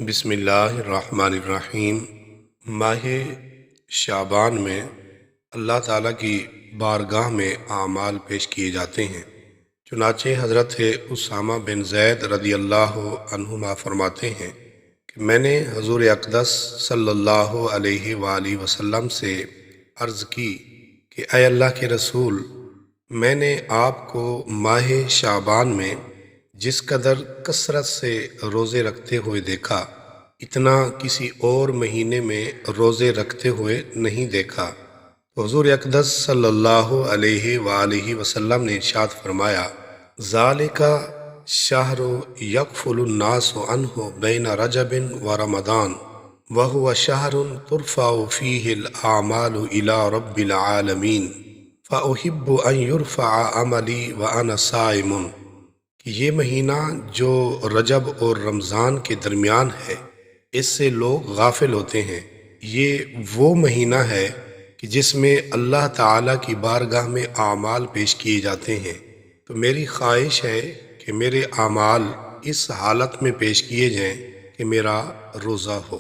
بسم اللہ الرحمن الرحیم۔ ماہ شعبان میں اللہ تعالیٰ کی بارگاہ میں اعمال پیش کیے جاتے ہیں۔ چنانچہ حضرت اسامہ بن زید رضی اللہ عنہما فرماتے ہیں کہ میں نے حضور اقدس صلی اللہ علیہ وآلہ وسلم سے عرض کی کہ اے اللہ کے رسول، میں نے آپ کو ماہ شعبان میں جس قدر کثرت سے روزے رکھتے ہوئے دیکھا، اتنا کسی اور مہینے میں روزے رکھتے ہوئے نہیں دیکھا۔ تو حضور اقدس صلی اللہ علیہ وآلہ وسلم نے ارشاد فرمایا، ذالک شہر یغفل الناس عنہ بین رجب و رمضان وہو شہر ترفع فیہ الاعمال الی رب العالمین فاحب ان یرفع عملی وانا صائم، کہ یہ مہینہ جو رجب اور رمضان کے درمیان ہے، اس سے لوگ غافل ہوتے ہیں۔ یہ وہ مہینہ ہے کہ جس میں اللہ تعالیٰ کی بارگاہ میں اعمال پیش کیے جاتے ہیں، تو میری خواہش ہے کہ میرے اعمال اس حالت میں پیش کیے جائیں کہ میرا روزہ ہو۔